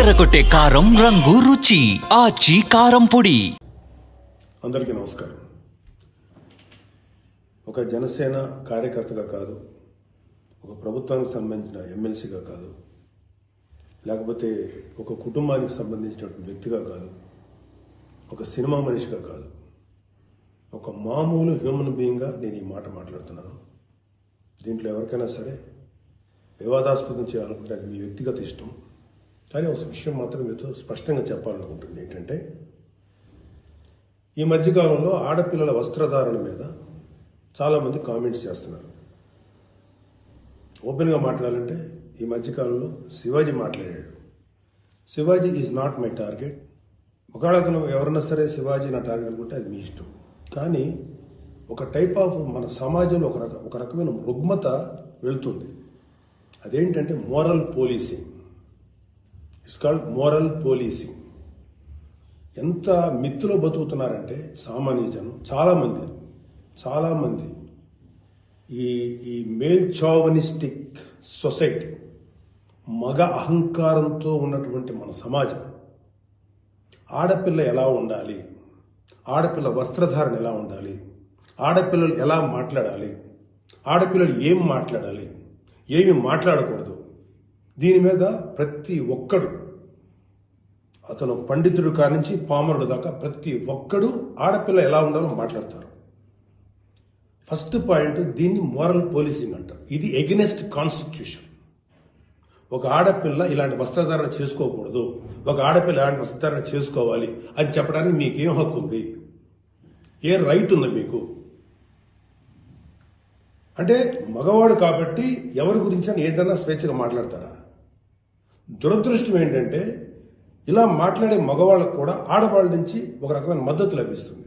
అదరగొట్టే కారం రంగు రుచి ఆచి కారం పొడి. అందరికీ నమస్కారం. ఒక జనసేన కార్యకర్తగా కాదు, ఒక ప్రభుత్వానికి సంబంధించిన ఎమ్మెల్సీగా కాదు, లేకపోతే ఒక కుటుంబానికి సంబంధించినటువంటి వ్యక్తిగా కాదు, ఒక సినిమా మనిషిగా కాదు, ఒక మామూలు హ్యూమన్ బీయింగ్గా నేను ఈ మాట మాట్లాడుతున్నాను. దీంట్లో ఎవరికైనా సరే వివాదాస్పదం చేయాలనుకుంటే అది మీ వ్యక్తిగత ఇష్టం. కానీ ఒక విషయం మాత్రం మీతో స్పష్టంగా చెప్పాలనుకుంటుంది ఏంటంటే, ఈ మధ్యకాలంలో ఆడపిల్లల వస్త్రధారణ మీద చాలామంది కామెంట్స్ చేస్తున్నారు. ఓపెన్గా మాట్లాడాలంటే ఈ మధ్యకాలంలో శివాజీ మాట్లాడాడు. Shivaji is not my target. ఒకవేళ అతను ఎవరన్నా సరే శివాజీ నా టార్గెట్ అనుకుంటే అది మీ ఇష్టం. కానీ ఒక టైప్ ఆఫ్ మన సమాజంలో ఒక రకమైన రుగ్మత వెళుతుంది. అదేంటంటే moral policing. It's called moral policing. ఎంత మిత్తులో బతుకుతున్నారంటే సామాన్య జనం చాలామంది ఈ మేల్ చావనిస్టిక్ సొసైటీ, మగ అహంకారంతో ఉన్నటువంటి మన సమాజం, ఆడపిల్ల ఎలా ఉండాలి, ఆడపిల్ల వస్త్రధారణ ఎలా ఉండాలి, ఆడపిల్లలు ఎలా మాట్లాడాలి, ఆడపిల్లలు ఏం మాట్లాడాలి, ఏమి మాట్లాడకూడదు, దీని మీద ప్రతి ఒక్కడు, అతను పండితుడు కానించి పామరుడు దాకా ప్రతి ఒక్కడు ఆడపిల్ల ఎలా ఉండాలో మాట్లాడతారు. ఫస్ట్ పాయింట్, దీన్ని మోరల్ పోలీసింగ్ అంటారు. ఇది ఎగెనెస్ట్ కాన్స్టిట్యూషన్. ఒక ఆడపిల్ల ఇలాంటి వస్త్రధారణ చేసుకోకూడదు, ఒక ఆడపిల్ల ఇలాంటి వస్త్రధారణ చేసుకోవాలి అని చెప్పడానికి మీకేం హక్కు ఉంది? ఏ రైట్ ఉంది మీకు? అంటే మగవాడు కాబట్టి ఎవరి గురించి అని ఏదైనా స్వేచ్ఛగా మాట్లాడతారా? దురదృష్టం ఏంటంటే ఇలా మాట్లాడే మగవాళ్ళకు కూడా ఆడవాళ్ళ నుంచి ఒక రకమైన మద్దతు లభిస్తుంది.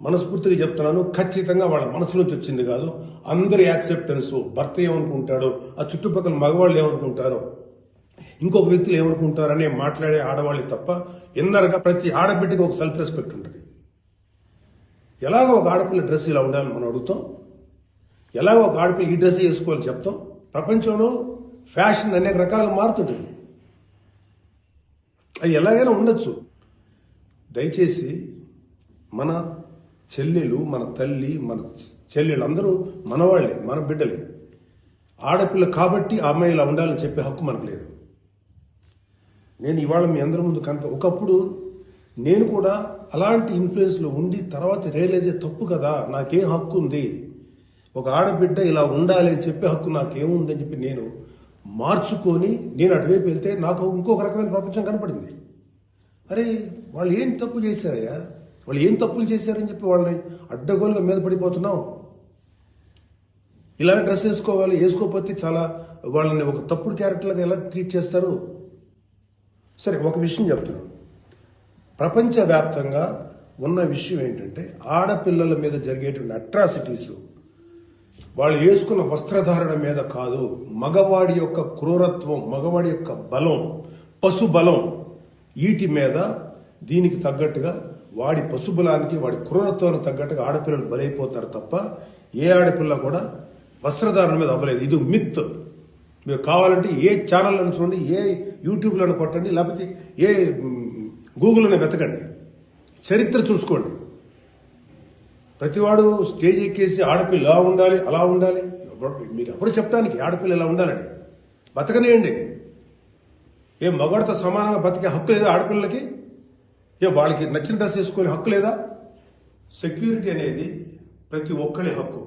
మనస్ఫూర్తిగా చెప్తున్నాను, ఖచ్చితంగా వాళ్ళ మనసు నుంచి వచ్చింది కాదు. అందరి యాక్సెప్టెన్స్, భర్త ఏమనుకుంటాడో, ఆ చుట్టుపక్కల మగవాళ్ళు ఏమనుకుంటారో, ఇంకొక వ్యక్తులు ఏమనుకుంటారో అనే మాట్లాడే ఆడవాళ్ళకి తప్ప ఇన్నర్గా ప్రతి ఆడబిడ్డకి ఒక సెల్ఫ్ రెస్పెక్ట్ ఉంటుంది. ఎలాగో ఒక ఆడపిల్ల డ్రెస్ ఇలా ఉండాలని మనం అడుగుతాం, ఎలాగో ఒక ఆడపిల్ల ఈ డ్రెస్ వేసుకోవాలని చెప్తాం. ప్రపంచంలో ఫ్యాషన్ అనేక రకాలుగా మారుతుంటుంది. అది ఎలాగైనా ఉండొచ్చు. దయచేసి మన చెల్లెలు, మన తల్లి, మన చెల్లెలు అందరూ మనవాళ్లే, మన బిడ్డలే. ఆడపిల్ల కాబట్టి ఆ అమ్మాయి ఇలా ఉండాలని చెప్పే హక్కు మనకు లేదు. నేను ఇవాళ మీ అందరి ముందు ఒకప్పుడు నేను కూడా అలాంటి ఇన్ఫ్లుయెన్స్లో ఉండి తర్వాత రియలైజ్ అయ్యే తప్పు కదా, నాకేం హక్కు ఉంది, ఒక ఆడబిడ్డ ఇలా ఉండాలి అని చెప్పే హక్కు నాకేముంది అని చెప్పి నేను మార్చుకొని నేను అటువైపు వెళ్తే నాకు ఇంకొక రకమైన ప్రపంచం కనపడింది. అరే వాళ్ళు ఏం తప్పులు చేశారయ్యా, వాళ్ళు ఏం తప్పులు చేశారని చెప్పి వాళ్ళని అడ్డగోలుగా మీద పడిపోతున్నావు. ఇలా డ్రెస్ వేసుకోకపోతే చాలా వాళ్ళని ఒక తప్పుడు క్యారెక్టర్లుగా ఎలా ట్రీట్ చేస్తారు? సరే, ఒక విషయం చెప్తున్నాను. ప్రపంచవ్యాప్తంగా ఉన్న విషయం ఏంటంటే, ఆడపిల్లల మీద జరిగేటువంటి అట్రాసిటీస్ వాళ్ళు వేసుకున్న వస్త్రధారణ మీద కాదు, మగవాడి యొక్క క్రూరత్వం, మగవాడి యొక్క బలం, పశుబలం, వీటి మీద దీనికి తగ్గట్టుగా వాడి పశుబలానికి, వాడి క్రూరత్వానికి తగ్గట్టుగా ఆడపిల్లలు బలైపోతారు తప్ప ఏ ఆడపిల్ల కూడా వస్త్రధారణ మీద అవ్వలేదు. ఇది మిత్. మీరు కావాలంటే ఏ ఛానల్లను చూడండి, ఏ యూట్యూబ్లను కొట్టండి, లేకపోతే ఏ గూగుల్లోనే వెతకండి, చరిత్ర చూసుకోండి. ప్రతివాడు స్టేజ్ ఎక్కేసి ఆడపిల్ల ఇలా ఉండాలి, అలా ఉండాలి, మీరు ఎప్పుడు చెప్పడానికి ఆడపిల్ల ఇలా ఉండాలని బతకనేయండి. ఏ మగవాడితో సమానంగా బతికే హక్కు లేదా ఆడపిల్లలకి? ఏ వాళ్ళకి నచ్చిన డ్రెస్ వేసుకునే హక్కు లేదా? సెక్యూరిటీ అనేది ప్రతి ఒక్కరి హక్కు,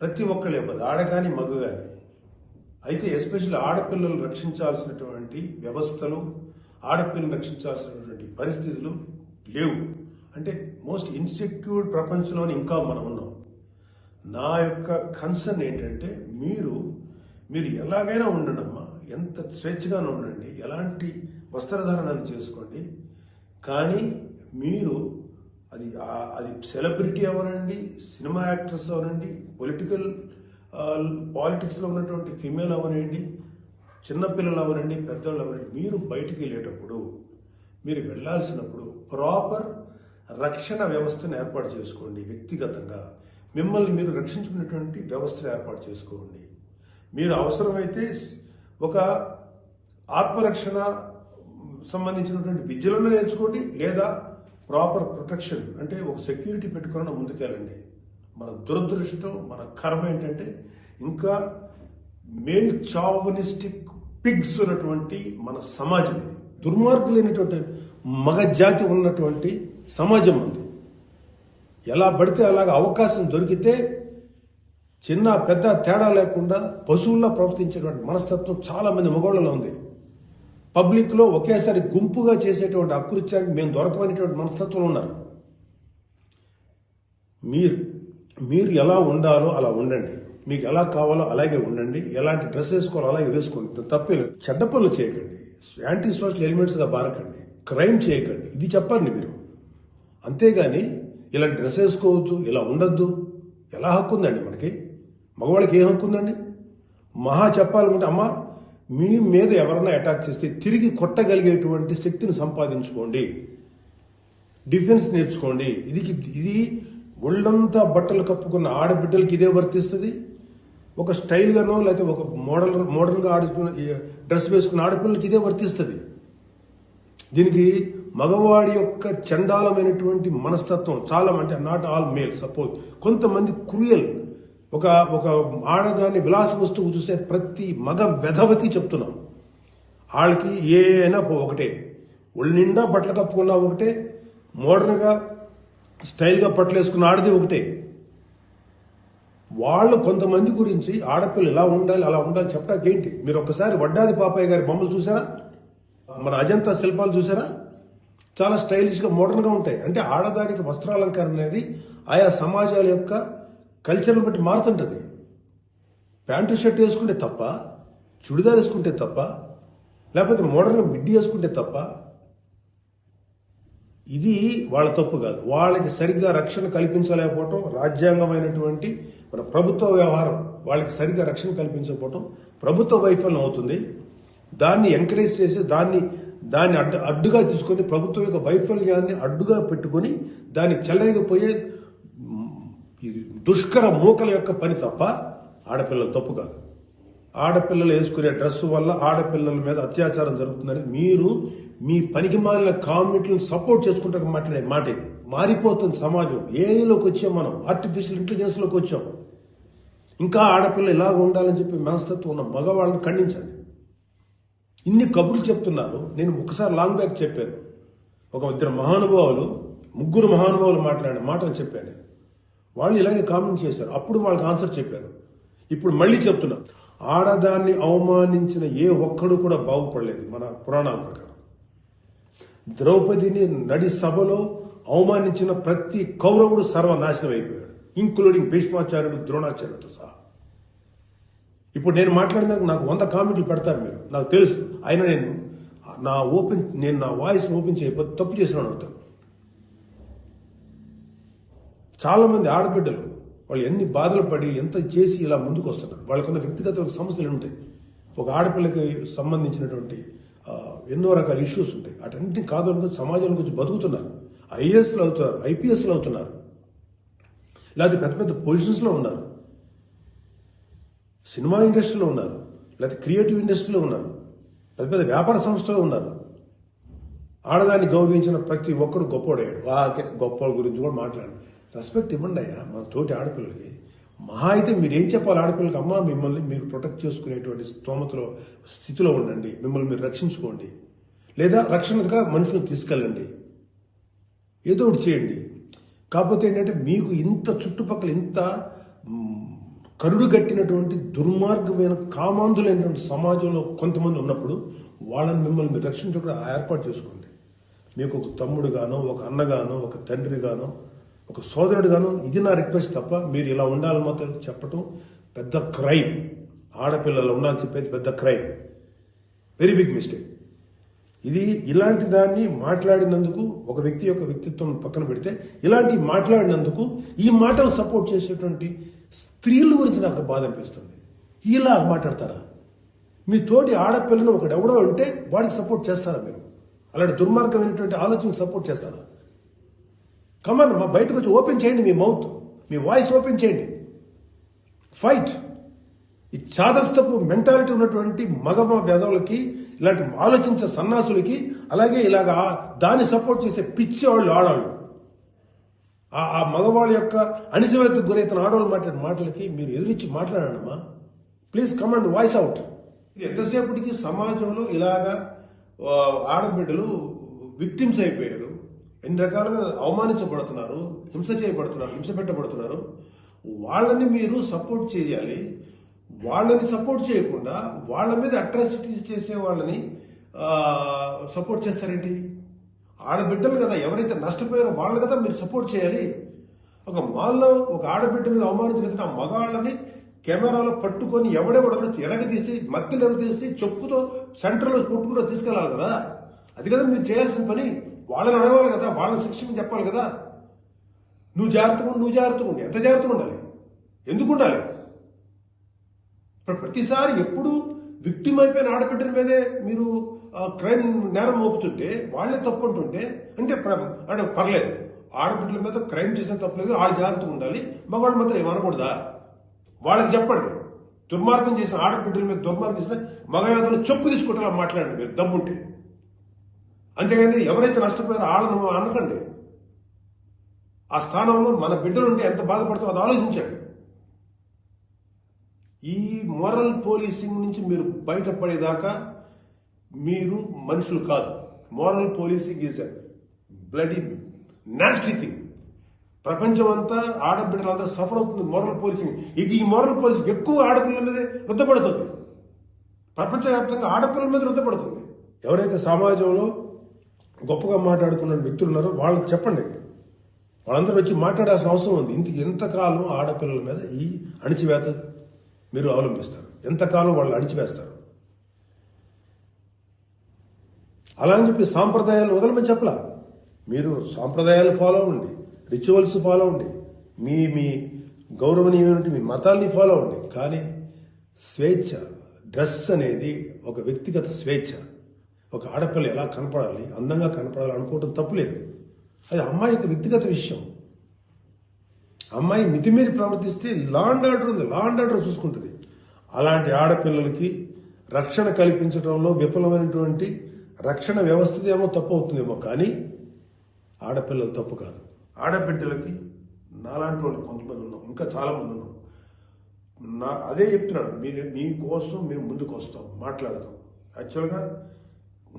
ప్రతి ఒక్కరి ఇవ్వదు, ఆడ కానీ మగ కానీ. అయితే ఎస్పెషల్లీ ఆడపిల్లలు రక్షించాల్సినటువంటి వ్యవస్థలు, ఆడపిల్లలు రక్షించాల్సినటువంటి పరిస్థితులు లేవు. అంటే మోస్ట్ ఇన్సెక్యూర్డ్ ప్రపంచంలోనే ఇంకా మనం ఉన్నాం. నా యొక్క కన్సర్న్ ఏంటంటే, మీరు ఎలాగైనా ఉండండి అమ్మా, ఎంత స్వేచ్ఛగానే ఉండండి, ఎలాంటి వస్త్రధారణను చేసుకోండి. కానీ మీరు అది సెలబ్రిటీ అవనండి, సినిమా యాక్టర్స్ అవనండి, పాలిటిక్స్లో ఉన్నటువంటి ఫిమేల్ అవనండి, చిన్నపిల్లలు అవనండి, పెద్దవాళ్ళు అవనండి, మీరు బయటికి వెళ్ళేటప్పుడు, మీరు వెళ్ళాల్సినప్పుడు ప్రాపర్ రక్షణ వ్యవస్థను ఏర్పాటు చేసుకోండి. వ్యక్తిగతంగా మిమ్మల్ని మీరు రక్షించుకునేటువంటి వ్యవస్థను ఏర్పాటు చేసుకోండి. మీరు అవసరమైతే ఒక ఆత్మరక్షణ సంబంధించినటువంటి విద్యలను నేర్చుకోండి, లేదా ప్రాపర్ ప్రొటెక్షన్ అంటే ఒక సెక్యూరిటీ పెట్టుకుని ముందుకెళ్ళండి. మన దురదృష్టం, మన కర్మ ఏంటంటే ఇంకా మేల్ చావనిస్టిక్ పిగ్స్ ఉన్నటువంటి మన సమాజం ఇది. దుర్మార్గులైనటువంటి మగ జాతి ఉన్నటువంటి సమాజం ఉంది. ఎలా పడితే అలాగ అవకాశం దొరికితే చిన్న పెద్ద తేడా లేకుండా పశువుల్లా ప్రవర్తించేటువంటి మనస్తత్వం చాలా మంది మగవాళ్ళలో ఉంది. పబ్లిక్లో ఒకేసారి గుంపుగా చేసేటువంటి అకృత్యానికి మేము దొరకమనేటువంటి మనస్తత్వం ఉన్నారు. మీరు ఎలా ఉండాలో అలా ఉండండి, మీకు ఎలా కావాలో అలాగే ఉండండి, ఎలాంటి డ్రెస్ వేసుకోవాలో అలాగే వేసుకోండి. తప్పేలేదు. చెడ్డ పనులు చేయకండి, యాంటీ సోషల్ ఎలిమెంట్స్గా బారకండి, క్రైమ్ చేయకండి, ఇది చెప్పండి మీరు. అంతేగాని ఇలాంటి డ్రెస్ వేసుకోవద్దు, ఇలా ఉండొద్దు, ఎలా హక్కు ఉందండి మనకి? మగవాళ్ళకి ఏ హక్కు ఉందండి? మహా చెప్పాలనుకుంటే అమ్మ మీ మీద ఎవరన్నా అటాక్ చేస్తే తిరిగి కొట్టగలిగేటువంటి శక్తిని సంపాదించుకోండి, డిఫెన్స్ నేర్చుకోండి. ఇది ఒళ్ళంతా బట్టలు కప్పుకున్న ఆడబిడ్డలకి ఇదే వర్తిస్తుంది. ఒక స్టైల్గానో లేకపోతే ఒక మోడర్న్గా ఆడుకున్న డ్రెస్ వేసుకున్న ఆడపిల్లలకి ఇదే వర్తిస్తుంది. దీనికి మగవాడి యొక్క చండాలమైనటువంటి మనస్తత్వం చాలా, అంటే నాట్ ఆల్ మేల్, సపోజ్ కొంతమంది క్రూయల్, ఒక ఆడదాన్ని విలాస వస్తువు చూసే ప్రతి మగ వెధవతి చెప్తున్నాం, వాళ్ళకి ఏ అయినా ఒకటే, ఒళ్ళు నిండా బట్టలు కప్పుకున్నా ఒకటే, మోడర్న్గా స్టైల్గా బట్టలు వేసుకున్న ఆడది ఒకటే. వాళ్ళు కొంతమంది గురించి ఆడపిల్ల ఇలా ఉండాలి అలా ఉండాలి చెప్పడానికి ఏంటి? మీరు ఒక్కసారి వడ్డాది పాపయ్య గారి బొమ్మలు చూసారా? మన అజంతా శిల్పాలు చూసారా? చాలా స్టైలిష్గా మోడర్న్గా ఉంటాయి. అంటే ఆడదానికి వస్త్రాలంకరణ అనేది ఆయా సమాజాల యొక్క కల్చర్ని బట్టి మారుతుంటుంది. ప్యాంటు షర్ట్ వేసుకుంటే తప్ప, చుడిదార్ వేసుకుంటే తప్ప, లేకపోతే మోడర్న్గా మిడ్డీ వేసుకుంటే తప్ప, ఇది వాళ్ళ తప్పు కాదు. వాళ్ళకి సరిగ్గా రక్షణ కల్పించలేకపోవటం, రాజ్యాంగమైనటువంటి మన ప్రభుత్వ వ్యవహారం వాళ్ళకి సరిగ్గా రక్షణ కల్పించకపోవటం ప్రభుత్వ వైఫల్యం అవుతుంది. దాన్ని ఎంకరేజ్ చేసి దాన్ని అడ్డుగా తీసుకొని ప్రభుత్వం యొక్క వైఫల్యాన్ని అడ్డుగా పెట్టుకొని దాన్ని చెల్లరిగిపోయే దుష్కర మూకల యొక్క పని తప్ప ఆడపిల్లల తప్పు కాదు. ఆడపిల్లలు వేసుకునే డ్రెస్సు వల్ల ఆడపిల్లల మీద అత్యాచారం జరుగుతుందని మీరు మీ పనికి మాలిన కామెంట్లను సపోర్ట్ చేసుకుంటే మాట్లాడే మాట ఇది. మారిపోతుంది సమాజం. ఏఐలోకి వచ్చాం మనం, ఆర్టిఫిషియల్ ఇంటెలిజెన్స్లోకి వచ్చాం. ఇంకా ఆడపిల్ల ఇలాగ ఉండాలని చెప్పి మనస్తత్వం ఉన్న మగవాళ్ళని ఖండించండి. ఇన్ని కబుర్లు చెప్తున్నారు. నేను ఒకసారి లాంగ్ బ్యాక్ చెప్పాను, ముగ్గురు మహానుభావులు మాట్లాడిన మాటలు చెప్పాను. వాళ్ళు ఇలాగే కామెంట్ చేశారు. అప్పుడు వాళ్ళకి ఆన్సర్ చెప్పాను. ఇప్పుడు మళ్ళీ చెప్తున్నా, ఆడదాన్ని అవమానించిన ఏ ఒక్కడు కూడా బాగుపడలేదు మన పురాణాల ప్రకారం. ద్రౌపదిని నడి సభలో అవమానించిన ప్రతి కౌరవుడు సర్వనాశనం అయిపోయాడు, ఇంక్లూడింగ్ భీష్మాచార్యుడు, ద్రోణాచార్యుడితో సహా. ఇప్పుడు నేను మాట్లాడినాక నాకు 100 కామెంట్లు పెడతారు మీరు, నాకు తెలుసు. అయినా నేను నా వాయిస్ ఓపెన్ చేయకపోతే తప్పు చేసినాను అవుతాను. చాలా మంది ఆడబిడ్డలు వాళ్ళు ఎన్ని బాధలు పడి ఎంత చేసి ఇలా ముందుకు వస్తున్నారు. వాళ్ళకున్న వ్యక్తిగత సమస్యలు ఉంటాయి. ఒక ఆడపిల్లకి సంబంధించినటువంటి ఎన్నో రకాల ఇష్యూస్ ఉంటాయి. అటన్నింటినీ కాదు అనుకుని సమాజంలో కొంచెం బతుకుతున్నారు. ఐఏఎస్లు అవుతున్నారు, ఐపీఎస్లు అవుతున్నారు, లేకపోతే పెద్ద పెద్ద పొజిషన్స్లో ఉన్నారు, సినిమా ఇండస్ట్రీలో ఉన్నారు, లేకపోతే క్రియేటివ్ ఇండస్ట్రీలో ఉన్నారు, పెద్ద పెద్ద వ్యాపార సంస్థలో ఉన్నారు. ఆడదాన్ని గౌరవించిన ప్రతి ఒక్కడు గొప్పోడయ్యాడు. గొప్ప గురించి కూడా మాట్లాడు. రెస్పెక్ట్ ఇవ్వండి అయ్యా మా తోటి ఆడపిల్లలకి. మహా అయితే మీరేం చెప్పాలి ఆడపిల్లలకి? అమ్మ మిమ్మల్ని మీరు ప్రొటెక్ట్ చేసుకునేటువంటి స్థితిలో ఉండండి, మిమ్మల్ని మీరు రక్షించుకోండి, లేదా రక్షణగా మనుషులను తీసుకెళ్ళండి, ఏదో ఒకటి చేయండి. కాకపోతే ఏంటంటే మీకు ఇంత చుట్టుపక్కల ఇంత కరుడు కట్టినటువంటి దుర్మార్గమైన కామాంధులైనటువంటి సమాజంలో కొంతమంది ఉన్నప్పుడు వాళ్ళని మిమ్మల్ని మీరు రక్షించకుండా ఏర్పాటు చేసుకోండి. మీకు ఒక తమ్ముడుగానో, ఒక అన్నగానో, ఒక తండ్రిగానో, ఒక సోదరుడుగానో ఇది నా రిక్వెస్ట్ తప్ప మీరు ఇలా ఉండాలని మాత్రం చెప్పటం పెద్ద క్రైమ్. ఆడపిల్లలు ఉండాలని చెప్పేది పెద్ద క్రైమ్, వెరీ బిగ్ మిస్టేక్. ఇలాంటి దాన్ని మాట్లాడినందుకు ఒక వ్యక్తి యొక్క వ్యక్తిత్వం పక్కన పెడితే ఇలాంటి మాట్లాడినందుకు ఈ మాటలు సపోర్ట్ చేసేటువంటి స్త్రీల గురించి నాకు బాధ అనిపిస్తుంది. ఇలా మాట్లాడతారా? మీ తోటి ఆడపిల్లను ఒకడెవడో అంటే వాడికి సపోర్ట్ చేస్తారా మీరు? అలాంటి దుర్మార్గమైనటువంటి ఆలోచన సపోర్ట్ చేస్తారా? కమాన్, బయటకు వచ్చి ఓపెన్ చేయండి మీ మౌత్, మీ వాయిస్ ఓపెన్ చేయండి, ఫైట్. ఈ చాదస్తపు మెంటాలిటీ ఉన్నటువంటి మగ వేదవులకి, ఇలాంటి ఆలోచించే సన్నాసులకి, అలాగే ఇలాగా దాన్ని సపోర్ట్ చేసే పిచ్చి వాళ్ళు ఆడవాళ్ళు, ఆ మగవాళ్ళ యొక్క అణిచివేతకు గురైతున్న ఆడవాళ్ళు మాట్లాడే మాటలకి మీరు ఎదురించి మాట్లాడమ్మా. Please come and voice out. ఎంతసేపటికి సమాజంలో ఇలాగా ఆడబిడ్డలు విక్టిమ్స్ అయిపోయారు, ఎన్ని రకాలుగా అవమానించబడుతున్నారు, హింస చేయబడుతున్నారు, హింస పెట్టబడుతున్నారు. వాళ్ళని మీరు సపోర్ట్ చేయాలి. వాళ్ళని సపోర్ట్ చేయకుండా వాళ్ళ మీద అట్రాసిటీస్ చేసే వాళ్ళని సపోర్ట్ చేస్తారేంటి? ఆడబిడ్డలు కదా, ఎవరైతే నష్టపోయారో వాళ్ళు కదా మీరు సపోర్ట్ చేయాలి. ఒక మాల్లో ఒక ఆడబిడ్డ మీద అవమానించిన ఆ మగాళ్ళని కెమెరాలో పట్టుకొని ఎవడెవడో ఎరగదీసి, మధ్యలో ఎరగదీసి చెప్పుతో సెంటర్లో కొట్టుకుంటూ తీసుకెళ్ళాలి కదా. అది కదా మీరు చేయాల్సిన పని. వాళ్ళని అడగాలి కదా, వాళ్ళని శిక్షణ చెప్పాలి కదా. నువ్వు జాగ్రత్తగా ఉండి ఎంత జాగ్రత్తగా ఉండాలి? ఎందుకు ఉండాలి? ప్రతిసారి ఎప్పుడు విక్టిమ్ అయిపోయిన ఆడబిడ్డల మీదే మీరు క్రైమ్ నేరం మోపుతుంటే, వాళ్ళే తప్పు అంటుంటే అంటే పర్లేదు, ఆడబిడ్డల మీద క్రైమ్ చేసిన తప్పలేదు, వాళ్ళు జాగ్రత్తగా ఉండాలి, మగవాళ్ళు మాత్రం ఏమనకూడదా? వాళ్ళకి చెప్పండి. దుర్మార్గం చేసిన ఆడబిడ్డల మీద దుర్మార్గం చేసిన మగవేదలు చెప్పు తీసుకుంటారా మాట్లాడండి దమ్ముంటే. అంతేగాని ఎవరైతే నష్టపోయారో వాళ్ళను అనకండి. ఆ స్థానంలో మన బిడ్డలుంటే ఎంత బాధపడుతుందో అది ఆలోచించండి. ఈ మోరల్ పోలీసింగ్ నుంచి మీరు బయటపడేదాకా మీరు మనుషులు కాదు. Moral policing is a bloody nasty thing. ప్రపంచం అంతా ఆడబిడ్డలంతా సఫర్ అవుతుంది మోరల్ పోలీసింగ్. ఈ మోరల్ పోలీసింగ్ ఎక్కువ ఆడపిల్లల మీద రుద్దపడుతుంది. ప్రపంచవ్యాప్తంగా ఆడపిల్లల మీద రుద్దపడుతుంది. ఎవరైతే సమాజంలో గొప్పగా మాట్లాడుకున్న వ్యక్తులు ఉన్నారో వాళ్ళకి చెప్పండి. వాళ్ళందరూ వచ్చి మాట్లాడాల్సిన అవసరం ఉంది. ఎంతకాలం ఆడపిల్లల మీద ఈ అణిచివేత మీరు అవలంబిస్తారు? ఎంతకాలం వాళ్ళు అణిచివేస్తారు? అలా అని చెప్పి సాంప్రదాయాలు వదలమని చెప్పలా. మీరు సాంప్రదాయాలు ఫాలో అవ్వండి, రిచువల్స్ ఫాలో అవ్వండి, మీ గౌరవనీయమైన మీ మతాల్ని ఫాలో అవ్వండి. కానీ స్వేచ్ఛ, డ్రెస్ అనేది ఒక వ్యక్తిగత స్వేచ్ఛ. ఒక ఆడపిల్ల ఎలా కనపడాలి, అందంగా కనపడాలి అనుకోవటం తప్పులేదు. అది అమ్మాయి యొక్క వ్యక్తిగత విషయం. అమ్మాయి మితిమీరి ప్రవర్తిస్తే లా అండ్ ఆర్డర్ ఉంది, లా అండ్ ఆర్డర్ చూసుకుంటుంది. అలాంటి ఆడపిల్లలకి రక్షణ కల్పించడంలో విఫలమైనటువంటి రక్షణ వ్యవస్థదేమో తప్పు అవుతుందేమో, కానీ ఆడపిల్లలు తప్పు కాదు. ఆడబిడ్డలకి నాలాంటి వాళ్ళు కొంతమంది ఉన్నాం, ఇంకా చాలామంది ఉన్నాం. అదే చెప్తున్నాను, మీకోసం మేము ముందుకు వస్తాం, మాట్లాడతాం. యాక్చువల్గా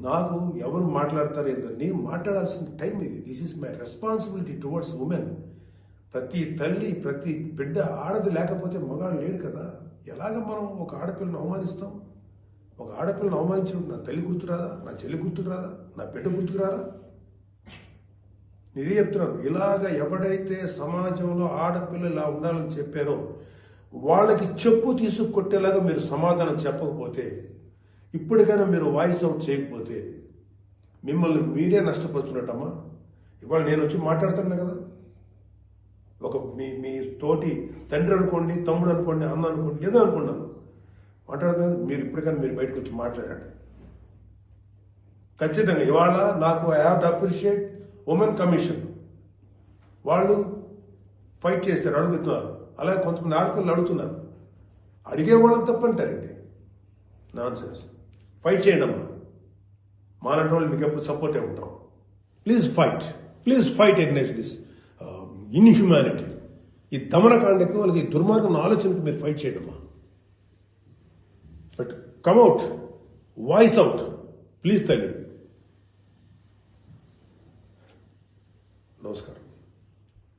నాకు ఎవరు మాట్లాడతారు ఎందుకంటే నేను మాట్లాడాల్సిన టైం ఇది. This is my responsibility towards women. ప్రతి తల్లి, ప్రతి బిడ్డ ఆడది లేకపోతే మగాడు లేడు కదా. ఎలాగ మనం ఒక ఆడపిల్లను అవమానిస్తాం? ఒక ఆడపిల్లను అవమానించడం నా తల్లి గుర్తురాదా, నా చెల్లి గుర్తురాదా, నా బిడ్డ గుర్తుకురారా? ఇదే చెప్తున్నాను. ఇలాగ ఎవడైతే సమాజంలో ఆడపిల్ల ఇలా ఉండాలని చెప్పారో వాళ్ళకి చెప్పు తీసుకొట్టేలాగా మీరు సమాధానం చెప్పకపోతే, ఇప్పటికైనా మీరు వాయిస్ అవుట్ చేయకపోతే మిమ్మల్ని మీరే నష్టపరుచున్నట్టమ్మా. ఇవాళ నేను వచ్చి మాట్లాడుతున్నా కదా, ఒక మీ తోటి తండ్రి అనుకోండి, తమ్ముడు అనుకోండి, అన్న అనుకోండి, ఏదో అనుకున్నాను మాట్లాడుతున్నాను. మీరు ఇప్పటికైనా మీరు బయటకు వచ్చి మాట్లాడండి. ఖచ్చితంగా ఇవాళ నాకు I have to appreciate women commission. వాళ్ళు ఫైట్ చేస్తారు, అడుగుతున్నారు. అలాగే కొంతమంది ఆడపిల్లలు అడుగుతున్నారు. అడిగే వాళ్ళని తప్పంటారండి. Non sense. ఫైట్ చేయండి అమ్మా. మాలాంటి వాళ్ళు మీకు ఎప్పుడు సపోర్టే ఉంటాం. Please fight against this inhumanity. ఈ దమనకాండకు వాళ్ళకి ఈ దుర్మార్గం ఆలోచనకు మీరు ఫైట్ చేయండి అమ్మా. But come out, voice out please తల్లి. నమస్కారం.